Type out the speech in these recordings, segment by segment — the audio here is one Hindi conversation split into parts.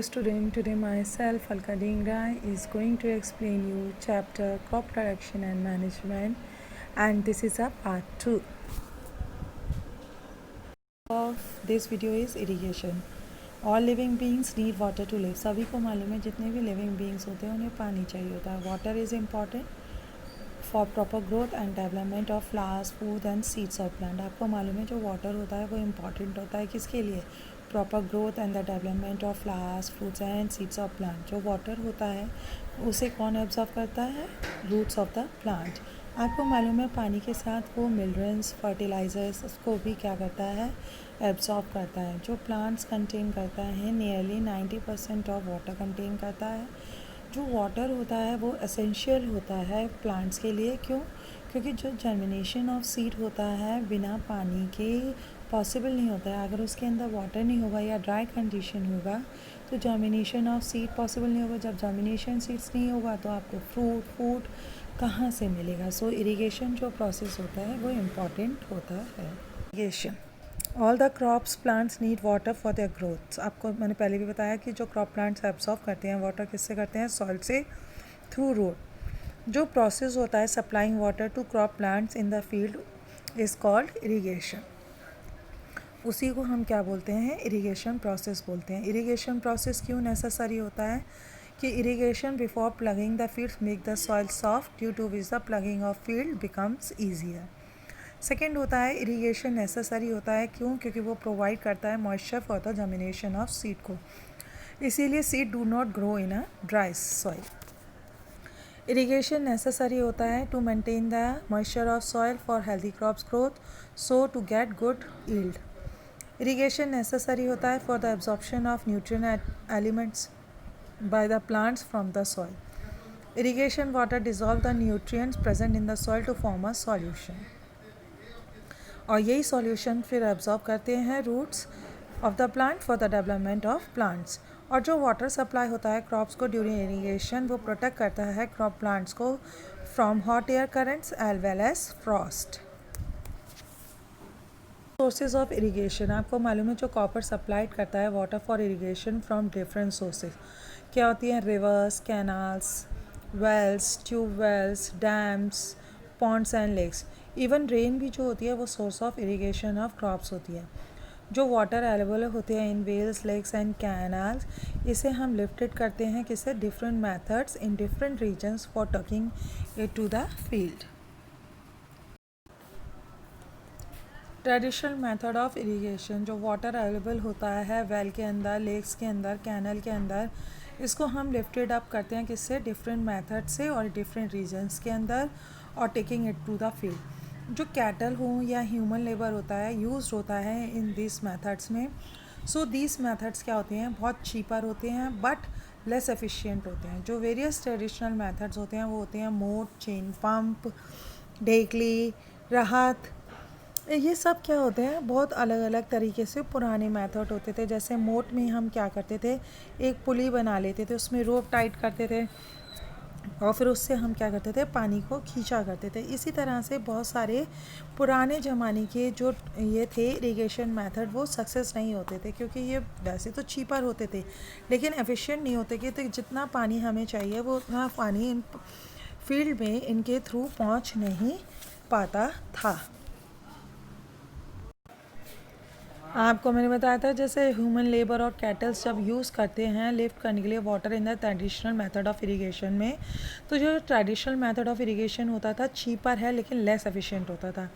Student, today myself Alka Dhingra is going to explain you chapter crop production and management, and this is a part 2 of this video is irrigation. All living beings need water to live. सभी को मालूम है जितने भी living beings होते हैं उन्हें पानी चाहिए होता है. Water is important for proper growth and development of flowers, food and seeds of plant. आपको मालूम है जो water होता है वो important होता है किसके लिए? Proper growth and the development of flowers, fruits and seeds of plant. जो वाटर होता है उसे कौन एब्जॉर्ब करता है? Roots of the plant. आपको मालूम है पानी के साथ वो मिनरल्स, फर्टिलाइजर्स उसको भी क्या करता है? एब्जॉर्ब करता है. जो प्लांट्स कंटेन करता है नियरली 90% ऑफ वाटर कंटेन करता है. जो वाटर होता है वो एसेंशियल होता है प्लांट्स के लिए. क्यों? क्योंकि जो जर्मिनेशन ऑफ सीड होता है बिना पानी के पॉसिबल नहीं होता है. अगर उसके अंदर वाटर नहीं होगा या ड्राई कंडीशन होगा तो जर्मिनेशन ऑफ सीड पॉसिबल नहीं होगा. जब जर्मिनेशन सीड्स नहीं होगा तो आपको फ्रूट फूड कहाँ से मिलेगा? सो इरिगेशन जो प्रोसेस होता है वो इम्पॉर्टेंट होता है. Irrigation. All the crops plants need water for their growth. आपको मैंने पहले भी बताया कि जो क्रॉप प्लांट्स एब्जॉर्ब करते हैं वाटर किससे करते हैं? सॉइल से, थ्रू रूट. जो प्रोसेस होता है supplying water to crop plants in the field is called irrigation. उसी को हम क्या बोलते हैं? इरिगेशन प्रोसेस बोलते हैं. इरिगेशन प्रोसेस क्यों नेसेसरी होता है? कि irrigation before ploughing the fields make the soil soft due to which the ploughing of field becomes easier. Second होता है इरिगेशन नेसेसरी होता है क्यों? क्योंकि वो प्रोवाइड करता है moisture for the germination of seed को. इसीलिए seed do not grow in a dry soil. Irrigation necessary होता है to maintain the moisture of soil for healthy crops growth, so to get good yield. Irrigation necessary होता है for the absorption of nutrient elements by the plants from the soil. Irrigation water dissolve the nutrients present in the soil to form a solution. और यही सॉल्यूशन फिर एब्जॉर्ब करते हैं roots of the plant for the development of plants. और जो वाटर सप्लाई होता है क्रॉप्स को ड्यूरिंग इरिगेशन वो प्रोटेक्ट करता है क्रॉप प्लांट्स को from hot air currents as well as frost. Sources of irrigation. आपको मालूम है जो कॉपर सप्लाइड करता है water for irrigation from different sources क्या होती हैं? Rivers, canals, wells, tubewells, dams, ponds and lakes. Even rain भी जो होती है वो source of irrigation of crops होती है. जो वाटर अवेलेबल होते हैं in wells, lakes and canals इसे हम लिफ्टेड करते हैं किससे? Different methods in different regions for taking it to the field. Traditional method of irrigation. जो वाटर अवेलेबल होता है वेल के अंदर, लेक्स के अंदर, कैनल के अंदर, इसको हम लिफ्टेड अप करते हैं किससे? डिफरेंट मेथड से और डिफरेंट रीजन्स के अंदर और taking it to the field. जो कैटल हो या ह्यूमन लेबर होता है यूज होता है इन दिस मेथड्स में. सो दिस मेथड्स क्या होते हैं? बहुत चीपर होते हैं बट लेस एफिशिएंट होते हैं. जो वेरियस ट्रेडिशनल मेथड्स होते हैं वो होते हैं मोट, चेन पंप, ढेकली, राहत. ये सब क्या होते हैं? बहुत अलग अलग तरीके से पुराने मेथड होते थे. जैसे मोट में हम क्या करते थे? एक पुली बना लेते थे, उसमें रोप टाइट करते थे और फिर उससे हम क्या करते थे? पानी को खींचा करते थे. इसी तरह से बहुत सारे पुराने ज़माने के जो ये थे इरिगेशन मेथड वो सक्सेस नहीं होते थे क्योंकि ये वैसे तो चीपर होते थे लेकिन एफिशिएंट नहीं होते कि तो जितना पानी हमें चाहिए वो उतना पानी इन फील्ड में इनके थ्रू पहुंच नहीं पाता था. आपको मैंने बताया था जैसे ह्यूमन लेबर और कैटल्स जब यूज़ करते हैं लिफ्ट करने के लिए water in the traditional method of irrigation में, तो जो ट्रेडिशनल मेथड ऑफ इरिगेशन होता था चीपर है लेकिन लेस एफिशिएंट होता था.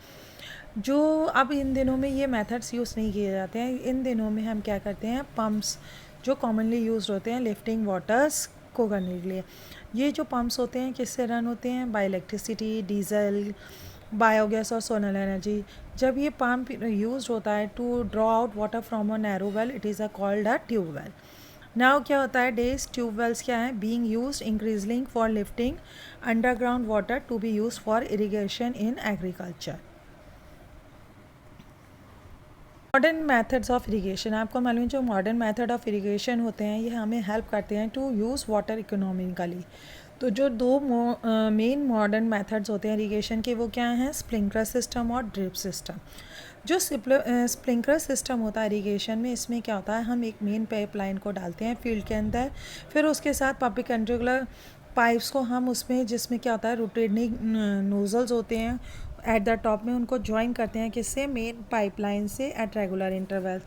जो अब इन दिनों में ये मेथड्स यूज़ नहीं किए जाते हैं. इन दिनों में हम क्या करते हैं? पम्प्स जो कॉमनली यूज होते हैं लिफ्टिंग वाटर्स को करने के लिए. ये जो पम्प्स होते हैं किससे रन होते हैं? बाय इलेक्ट्रिसिटी, डीजल, बायोगैस और सोलर एनर्जी. जब ये पंप यूज होता है to draw out water from a narrow well it is a called a tube well. Now क्या होता है? डेज ट्यूब वेल्स क्या है? Being used increasingly for lifting underground water to be use for irrigation in agriculture. Modern methods of irrigation. आपको मालूम है जो मॉडर्न मेथड ऑफ इरिगेशन होते हैं ये हमें हेल्प करते हैं टू यूज़ वाटर इकोनॉमिकली. तो जो दो मेन मॉडर्न मेथड्स होते हैं इरिगेशन के वो क्या हैं? स्प्रिंकलर सिस्टम और ड्रिप सिस्टम. जो स्प्रिंकलर सिस्टम होता है इरीगेशन में, इसमें क्या होता है, हम एक मेन पाइपलाइन को डालते हैं फील्ड के अंदर, फिर उसके साथ परपेंडिकुलर पाइप्स को हम उसमें, जिसमें क्या होता है रोटेटिंग नोजल्स होते हैं एट द टॉप में, उनको ज्वाइन करते हैं किससे, मेन पाइपलाइन से एट रेगुलर इंटरवल्स।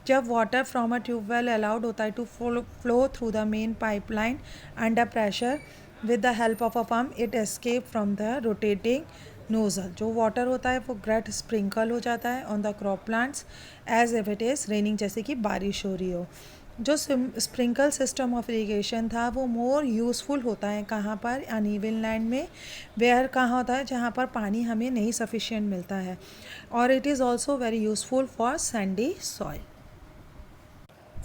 जब water from a tubewell allowed होता है to flow through the main pipeline under pressure with the help of a pump, it escape from the rotating nozzle. जो वाटर होता है वो ग्रेट स्प्रिंकल हो जाता है on the crop plants as if it is raining, जैसे कि बारिश हो रही हो। जो स्प्रिंकल सिस्टम ऑफ इरीगेशन था वो मोर यूज़फुल होता है कहाँ पर, अनइवन लैंड में, वेयर कहाँ होता है जहाँ पर पानी हमें नहीं सफिशिएंट मिलता है, और it is also very useful for sandy soil.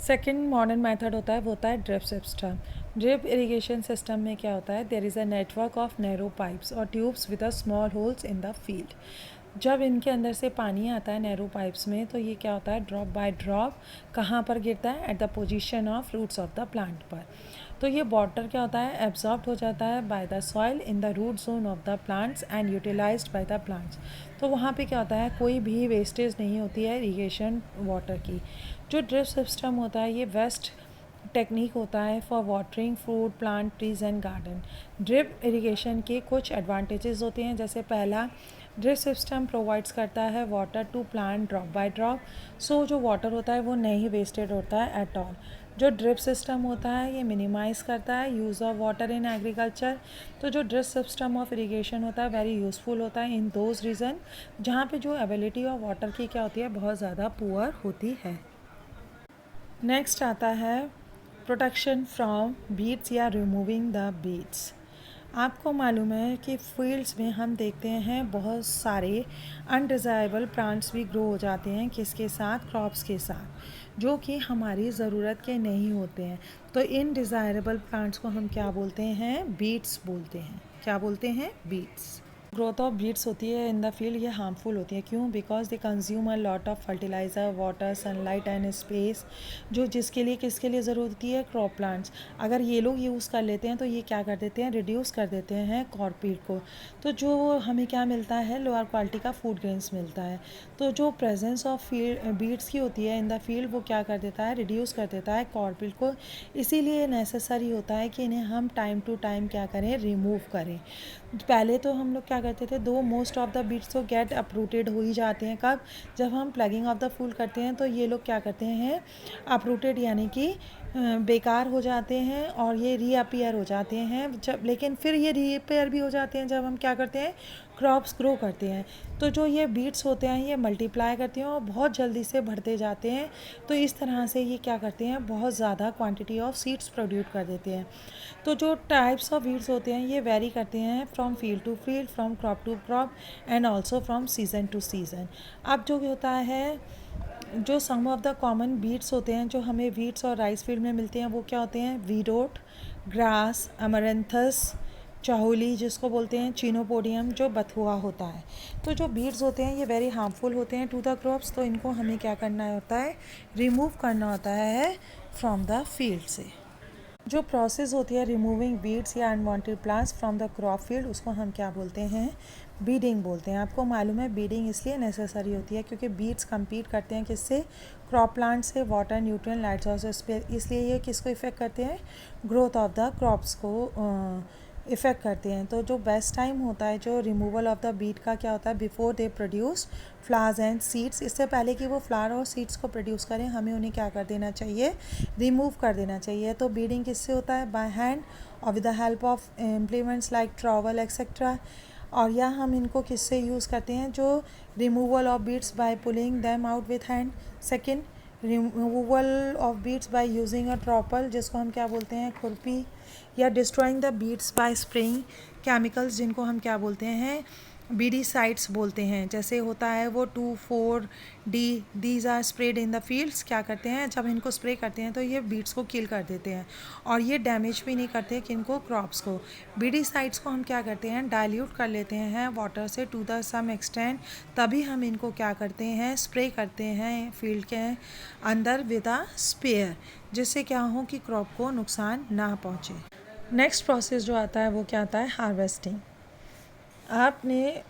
Second modern method होता है वो होता है drip system. Drip irrigation system में क्या होता है, there is a network of narrow pipes और tubes with a small holes in the field. जब इनके अंदर से पानी आता है नैरो पाइप्स में, तो ये क्या होता है, ड्रॉप बाय ड्रॉप कहाँ पर गिरता है, at the position of roots of the plant पर। तो ये वाटर क्या होता है, एब्जॉर्ब हो जाता है by the soil in the root zone of the plants and utilized by the plants. तो वहाँ पे क्या होता है, कोई भी वेस्टेज नहीं होती है इरीगेशन वाटर की। जो ड्रिप सिस्टम होता है ये बेस्ट टेक्निक होता है for watering fruit plant trees and garden. Drip irrigation के कुछ एडवांटेजेस होते हैं, जैसे पहला, ड्रिप सिस्टम प्रोवाइड्स करता है water to plant drop by drop. So जो वाटर होता है वो नहीं वेस्टेड होता है एट ऑल। जो ड्रिप सिस्टम होता है ये मिनिमाइज़ करता है use of water in agriculture. तो जो ड्रिप सिस्टम ऑफ इरिगेशन होता है वेरी यूज़फुल होता है इन दोज रीज़न जहाँ पे जो अवेलेबिलिटी ऑफ वाटर की क्या होती है, बहुत ज़्यादा पुअर होती है। नेक्स्ट आता है प्रोटेक्शन फ्रॉम बीट्स या रिमूविंग द बीट्स। आपको मालूम है कि फील्ड्स में हम देखते हैं बहुत सारे अनडिज़ायरेबल प्लांट्स भी ग्रो हो जाते हैं, किसके साथ, क्रॉप्स के साथ, जो कि हमारी ज़रूरत के नहीं होते हैं। तो इन डिज़ायरेबल प्लांट्स को हम क्या बोलते हैं, बीट्स बोलते हैं। क्या बोलते हैं, बीट्स। ग्रोथ ऑफ बीट्स होती है इन द फील्ड, ये हार्मफुल होती है, क्यों, because they consume a lot of fertiliser, water, sunlight and space, जो जिसके लिए किसके लिए ज़रूरत होती है, क्रॉप प्लांट्स। अगर ये लोग यूज़ कर लेते हैं तो ये क्या कर देते हैं, रिड्यूस कर देते हैं कॉर्पीट को। तो जो हमें क्या मिलता है, लोअर क्वालिटी का फूड ग्रेन्स मिलता है। तो जो प्रेजेंस ऑफ बीट्स की होती है इन द फील्ड वो क्या कर देता है, रिड्यूस कर देता है कॉर्पीट को। इसीलिए नेसेसरी होता है कि इन्हें हम टाइम टू टाइम क्या करें, रिमूव करें। पहले तो हम लोग क्या करते थे, दो मोस्ट ऑफ द बीट्स तो गेट अपरूटेड हो ही जाते हैं, कब, जब हम प्लगिंग ऑफ द फूल करते हैं, तो ये लोग क्या करते हैं, अपरूटेड यानी कि बेकार हो जाते हैं और ये रीअपियर हो जाते हैं जब, लेकिन फिर ये रीअपियर भी हो जाते हैं जब हम क्या करते हैं, क्रॉप्स ग्रो करते हैं। तो जो ये बीट्स होते हैं ये मल्टीप्लाई करते हैं और बहुत जल्दी से बढ़ते जाते हैं। तो इस तरह से ये क्या करते हैं, बहुत ज़्यादा क्वांटिटी ऑफ सीड्स प्रोड्यूस कर देते हैं। तो जो टाइप्स ऑफ बीट्स होते हैं ये वेरी करते हैं from field to field, from crop to crop and also from season to season. अब जो होता है, जो some of the common weeds होते हैं जो हमें वीट्स और राइस फील्ड में मिलते हैं वो क्या होते हैं, वीरोट, ग्रास, अमरंथस, चाहुली जिसको बोलते हैं, चीनोपोडियम जो बथुआ होता है। तो जो बीट्स होते हैं ये वेरी हार्मफुल होते हैं टू द क्रॉप्स, तो इनको हमें क्या करना होता है, रिमूव करना होता है फ्रॉम द फील्ड से। जो प्रोसेस होती है रिमूविंग बीड्स या unwanted plants from the crop field, उसको हम क्या बोलते हैं, बीडिंग बोलते हैं। आपको मालूम है बीडिंग इसलिए नेसेसरी होती है क्योंकि बीड्स compete करते हैं किससे, क्रॉप प्लांट से, वाटर, न्यूट्रिएंट, लाइट सोर्सेस पे। इसलिए ये किसको इफ़ेक्ट करते हैं, ग्रोथ ऑफ द क्रॉप्स को इफ़ेक्ट करते हैं। तो जो बेस्ट टाइम होता है जो रिमूवल ऑफ द बीट का क्या होता है, before they produce flowers and seeds. इससे पहले कि वो फ्लावर और सीड्स को प्रोड्यूस करें हमें उन्हें क्या कर देना चाहिए, रिमूव कर देना चाहिए। तो बीडिंग किससे होता है, बाय हैंड और with the help of implements like trowel etcetera. और या हम इनको किससे यूज़ करते हैं, जो removal of weeds by pulling them out with hand. Second, removal of weeds by using a trowel जिसको हम क्या बोलते हैं, खुरपी। या destroying the weeds by spraying chemicals जिनको हम क्या बोलते हैं, बीडीसाइड्स बोलते हैं। जैसे होता है वो 2,4-D, these are spread in the fields. क्या करते हैं, जब इनको स्प्रे करते हैं तो ये बीड्स को किल कर देते हैं और ये डैमेज भी नहीं करते किनको, क्रॉप्स को। बीडीसाइड्स को हम क्या करते हैं, डाइल्यूट कर लेते हैं वाटर से टू द सम एक्सटेंट, तभी हम इनको क्या करते हैं, स्प्रे करते हैं फील्ड के अंदर विद अ स्पेयर, जिससे क्या हो कि क्रॉप को नुकसान ना पहुँचे। नेक्स्ट प्रोसेस जो आता है वो क्या आता है, हार्वेस्टिंग। आपने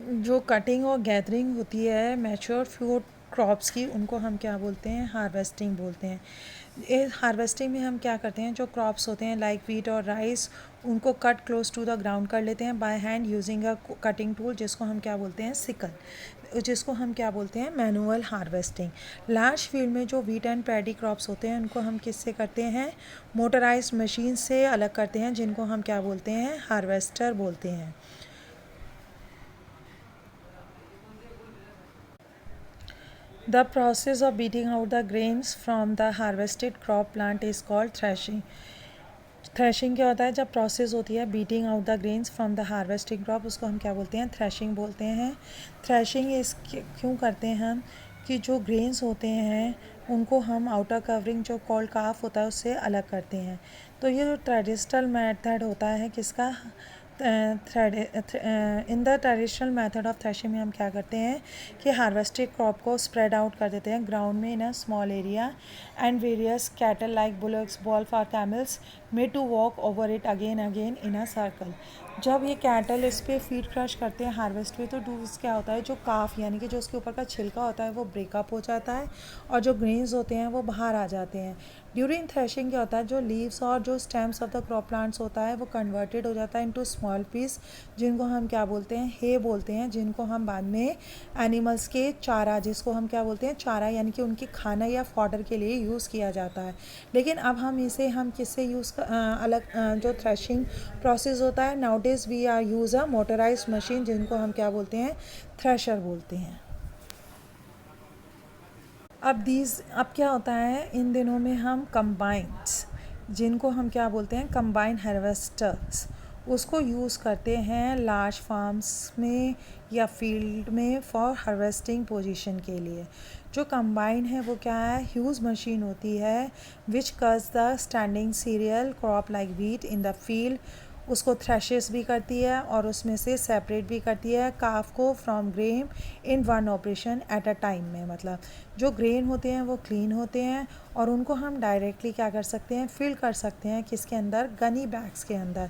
जो कटिंग और गैदरिंग होती है मैच्योर फूड क्रॉप्स की, उनको हम क्या बोलते हैं? हार्वेस्टिंग बोलते हैं। हार्वेस्टिंग में हम क्या करते हैं, जो क्रॉप्स होते हैं लाइक वीट और राइस, उनको cut close to the ground कर लेते हैं by hand using a cutting tool, जिसको हम क्या बोलते हैं? सिकल, जिसको हम क्या बोलते हैं? Manual harvesting. लार्ज फील्ड में जो वीट एंड पैडी क्रॉप्स होते हैं उनको हम किससे करते हैं? मोटराइज्ड मशीन से अलग करते हैं, जिनको हम क्या बोलते हैं? हार्वेस्टर बोलते हैं। The process of beating out the grains from the harvested crop plant is called threshing. Threshing क्या होता है? जब प्रोसेस होती है beating out the grains from the harvesting crop, उसको हम क्या बोलते हैं? थ्रेशिंग बोलते हैं। थ्रेशिंग इस क्यों करते हैं हम? कि जो ग्रेन्स होते हैं उनको हम आउटर कवरिंग जो कॉल्ड काफ होता है उससे अलग करते हैं। तो ये जो ट्रेडिशनल मेथड होता है किसका? In the traditional method of threshing में हम क्या करते हैं कि हार्वेस्टेड क्रॉप को स्प्रेड आउट कर देते हैं ग्राउंड में in a small area, and various cattle like bullocks, बॉल्फ और camels may to walk over it again again in a circle. जब ये कैटल इस पर फीड क्रश करते हैं हार्वेस्ट में, तो डूस क्या होता है? जो काफ यानी कि जो उसके ऊपर का छिलका होता है वो ब्रेकअप हो जाता है और जो ग्रेन्स होते हैं वो बाहर आ जाते हैं। ड्यूरिंग थ्रेशिंग क्या होता है? जो लीव्स और जो stems of the crop plants होता है वो कन्वर्टेड हो जाता है इनटू स्मॉल पीस, जिनको हम क्या बोलते हैं? हे बोलते हैं, जिनको हम बाद में एनिमल्स के चारा, जिसको हम क्या बोलते हैं? चारा, यानी कि उनके खाना या फॉडर के लिए यूज़ किया जाता है। लेकिन अब हम इसे हम किससे अलग जो थ्रेशिंग प्रोसेस होता है, nowadays we are use a motorized machine, जिनको हम क्या बोलते हैं? थ्रेशर बोलते हैं। अब क्या होता है इन दिनों में? हम कंबाइंस, जिनको हम क्या बोलते हैं? कंबाइन हार्वेस्टर्स, उसको यूज़ करते हैं लार्ज फार्म्स में या फील्ड में फॉर हार्वेस्टिंग पोजीशन के लिए। जो कंबाइन है वो क्या है? ह्यूज मशीन होती है विच cuts the standing cereal crop like wheat in the field, उसको थ्रेशेस भी करती है और उसमें से सेपरेट भी करती है काफ को from grain in one operation at a time में। मतलब जो ग्रेन होते हैं वो क्लीन होते हैं और उनको हम डायरेक्टली क्या कर सकते हैं? फिल कर सकते हैं किसके अंदर? गनी बैग्स के अंदर।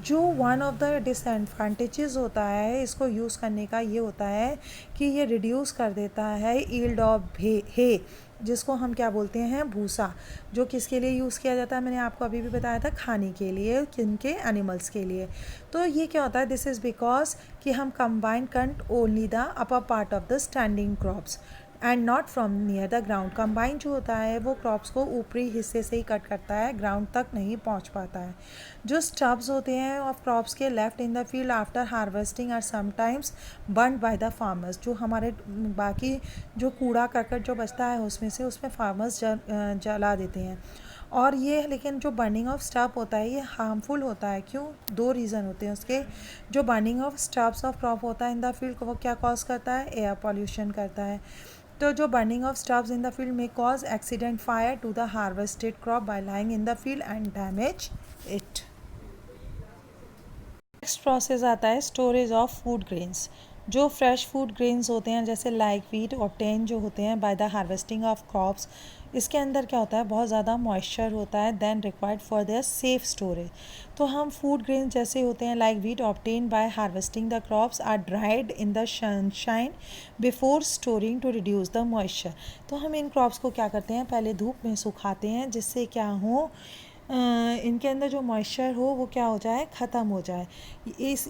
जो वन ऑफ द डिसएडवांटेजेस होता है इसको यूज़ करने का ये होता है कि ये रिड्यूस कर देता है ईल्ड ऑफ हे, जिसको हम क्या बोलते हैं? भूसा, जो किसके लिए यूज़ किया जाता है? मैंने आपको अभी भी बताया था, खाने के लिए, किनके? एनिमल्स के लिए। तो ये क्या होता है? दिस इज़ बिकॉज कि हम combine cut only the upper part of the standing crops and not from near the ground. Combine जो होता है वो क्रॉप्स को ऊपरी हिस्से से ही कट करता है, ग्राउंड तक नहीं पहुंच पाता है। जो स्टब्स होते हैं ऑफ क्रॉप्स के left in the field after harvesting are sometimes burn by the farmers, जो हमारे बाकी जो कूड़ा करकट जो बचता है उसमें फार्मर्स जला देते हैं। और ये लेकिन जो बर्निंग ऑफ स्टब होता है ये हार्मफुल होता है। क्यों? दो रीज़न होते हैं उसके। जो burning of stubs of crop होता है इन द फील्ड, वो क्या कॉज करता है? एयर पॉल्यूशन करता है। तो जो burning of stubs in the field में cause accident fire to the harvested crop by lying in the field and damage it. Next process आता है स्टोरेज ऑफ फूड ग्रेन्स। जो फ्रेश फूड ग्रेन्स होते हैं जैसे लाइक व्हीट और टेन जो होते हैं by the harvesting of crops, इसके अंदर क्या होता है? बहुत ज़्यादा मॉइस्चर होता है than required for their safe storage. तो हम फूड ग्रेन्स जैसे होते हैं like wheat obtain by harvesting the crops are dried in the sunshine before storing to reduce the moisture. तो हम इन क्रॉप्स को क्या करते हैं? पहले धूप में सुखाते हैं, जिससे क्या हो इनके अंदर जो मॉइस्चर हो वो क्या हो जाए? ख़त्म हो जाए।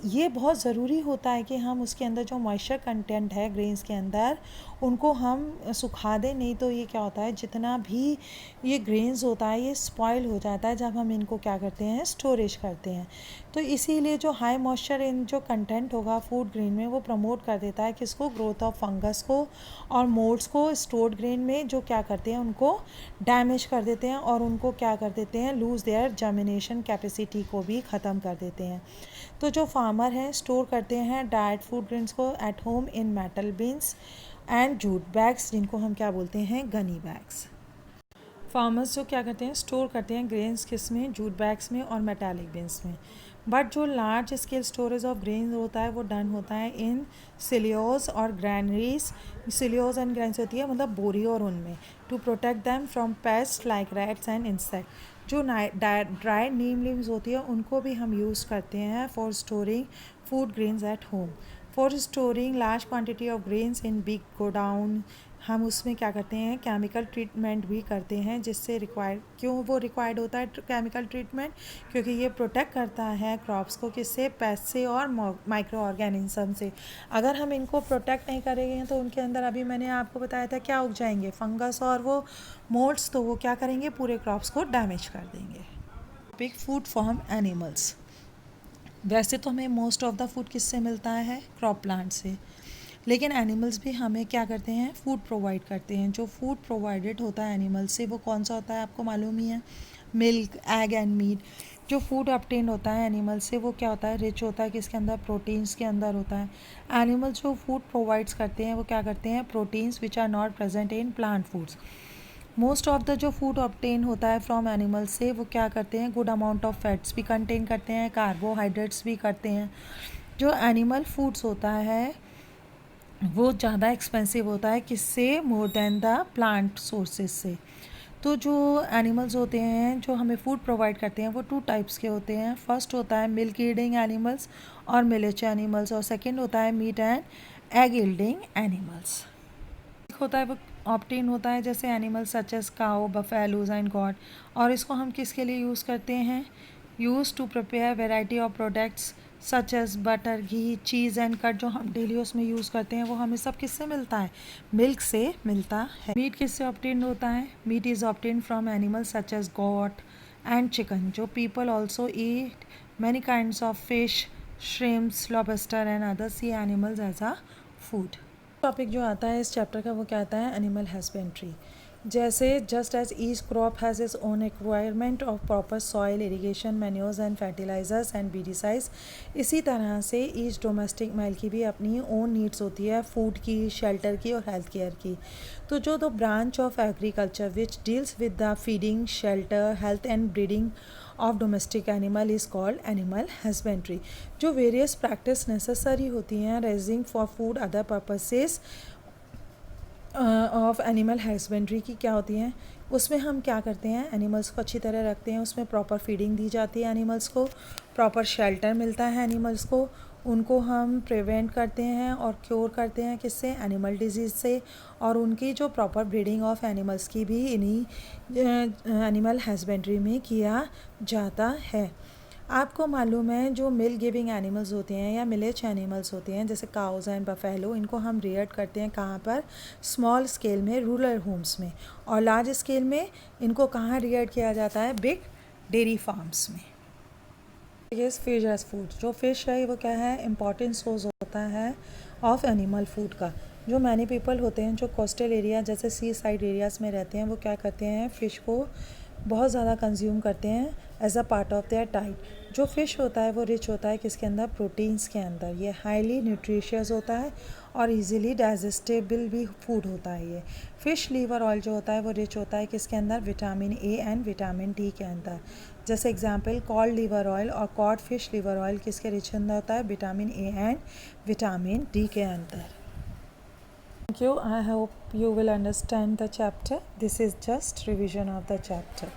ये बहुत ज़रूरी होता है कि हम उसके अंदर जो मॉइस्चर कंटेंट है ग्रेन्स के अंदर उनको हम सुखा दें, नहीं तो ये क्या होता है? जितना भी ये ग्रेन्स होता है ये स्पॉइल हो जाता है जब हम इनको क्या करते हैं? स्टोरेज करते हैं। तो इसीलिए जो हाई मॉइस्चर इन जो कंटेंट होगा फूड ग्रेन में वो प्रमोट कर देता है किसको? ग्रोथ ऑफ फंगस को और मोल्ड्स को स्टोर्ड ग्रेन में, जो क्या करते हैं? उनको डैमेज कर देते हैं और उनको क्या कर देते हैं? लूज़ देयर जर्मिनेशन कैपेसिटी को भी ख़त्म कर देते हैं। तो जो फार्मर हैं स्टोर करते हैं ड्राइड फूड ग्रेन्स को at home in metal beans and jute bags, जिनको हम क्या बोलते हैं? गनी बैग्स। फार्मर्स जो क्या करते हैं? स्टोर करते हैं ग्रेन्स किस में? जूट बैग्स में और मेटालिक बिन्स में। बट जो large scale storage of grain होता है वो डन होता है इन सिलियोज और ग्रैनरीज। सिलियोज एंड ग्रैनरीज होती है मतलब बोरी और उनमें, to protect them from pest like rats and insect. जो ड्राइड नीम लीव्स होती है उनको भी हम यूज़ करते हैं for storing food grains at home. For storing large quantity of grains in big godown, हम उसमें क्या करते हैं, केमिकल ट्रीटमेंट भी करते हैं, जिससे क्यों वो रिक्वायर्ड होता है केमिकल ट्रीटमेंट, क्योंकि ये प्रोटेक्ट करता है क्रॉप्स को किससे, पेस्ट से और माइक्रो ऑर्गेनिज्म से। अगर हम इनको प्रोटेक्ट नहीं करेंगे तो उनके अंदर, अभी मैंने आपको बताया था, क्या उग जाएंगे, फंगस और वो मोल्ड्स, तो वो क्या करेंगे, पूरे क्रॉप्स को डैमेज कर देंगे। Topic food from animals. वैसे तो हमें मोस्ट ऑफ द फूड किससे मिलता है, क्रॉप प्लांट से, लेकिन एनिमल्स भी हमें क्या करते हैं, फूड प्रोवाइड करते हैं। जो फूड प्रोवाइडेड होता है एनिमल से वो कौन सा होता है, आपको मालूम ही है, मिल्क, एग एंड मीट। जो फूड ऑब्टेन होता है एनिमल से वो क्या होता है, रिच होता है, किसके अंदर, प्रोटीन्स के अंदर होता है। एनिमल जो फूड प्रोवाइड्स करते हैं वो क्या करते हैं, proteins which are not present in plant foods. Most of the जो फूड ऑब्टेन होता है फ्रॉम एनिमल से वो क्या करते हैं, गुड अमाउंट ऑफ फैट्स भी कंटेन करते हैं, कार्बोहाइड्रेट्स भी करते हैं। जो एनिमल फूड्स होता है वो ज़्यादा एक्सपेंसिव होता है, किससे, more than the plant sources से। तो जो एनिमल्स होते हैं जो हमें फूड प्रोवाइड करते हैं वो 2 टाइप्स के होते हैं। फर्स्ट होता है मिल्क ईल्डिंग एनिमल्स और मिलेच एनिमल्स, और सेकंड होता है meat and egg yielding animals. होता है वो ऑप्टेन होता है जैसे animals such as cow, buffaloes and goat, और इसको हम किसके लिए यूज़ करते हैं, use to prepare variety of products such as butter, ghee, cheese and curd, जो हम डेली उसमें यूज़ करते हैं वो हमें सब किससे मिलता है, मिल्क से मिलता है। मीट किससे ऑब्टेन होता है, meat is obtain from animals such as goat and chicken. जो people also eat many kinds of fish, shrimps, lobster and other sea animals as a food. Topic जो आता है इस चैप्टर का वो क्या आता है, एनिमल हस्बेंड्री। जैसे just as each crop has its own requirement of proper soil, irrigation, manures and fertilisers and weedicides, इसी तरह से ईच डोमेस्टिक मेल की भी अपनी ओन नीड्स होती है, फूड की, शेल्टर की और हेल्थ केयर की। तो जो the branch of agriculture which deals with the feeding, shelter, health and breeding of domestic animal is called animal husbandry. जो वेरियस प्रैक्टिस नेसेसरी होती हैं raising for food other purposes of animal husbandry की क्या होती हैं, उसमें हम क्या करते हैं, एनिमल्स को अच्छी तरह रखते हैं, उसमें प्रॉपर फीडिंग दी जाती है एनिमल्स को, प्रॉपर शेल्टर मिलता है एनिमल्स को, उनको हम प्रिवेंट करते हैं और क्योर करते हैं किससे, एनिमल डिजीज़ से, और उनकी जो प्रॉपर ब्रीडिंग ऑफ एनिमल्स की भी इन्हीं एनिमल हस्बेंड्री में किया जाता है। आपको मालूम है जो मिल्क गिविंग एनिमल्स होते हैं या मिलेज एनिमल्स होते हैं जैसे काउज एंड बफेलो, इनको हम रियर करते हैं कहाँ पर, स्मॉल स्केल में, रूरल होम्स में, और लार्ज स्केल में इनको कहाँ रियर किया जाता है, बिग डेयरी फार्म्स में। फिश एज फूड, जो फ़िश है वो क्या है, इम्पॉर्टेंट सोर्स होता है ऑफ एनिमल फूड का। जो मैनी पीपल होते हैं जो कोस्टल एरिया जैसे सी साइड एरियाज़ में रहते हैं वो क्या करते हैं, फ़िश को बहुत ज़्यादा कंज्यूम करते हैं as a part of their diet. जो फ़िश होता है वो रिच होता है किसके अंदर, प्रोटीन्स के अंदर। ये हाईली न्यूट्रिशियस होता है और इजीली डाइजेस्टेबल भी फूड होता है। ये फ़िश लीवर ऑयल जो होता है वो रिच होता है किसके अंदर, vitamin A and vitamin D के अंदर। जैसे एग्जांपल कॉड लीवर ऑयल और कॉड फिश लीवर ऑयल किसके रिच अंदर होता है, vitamin A and vitamin D के अंदर। Thank you. I hope you will understand the chapter. This is just revision of the chapter.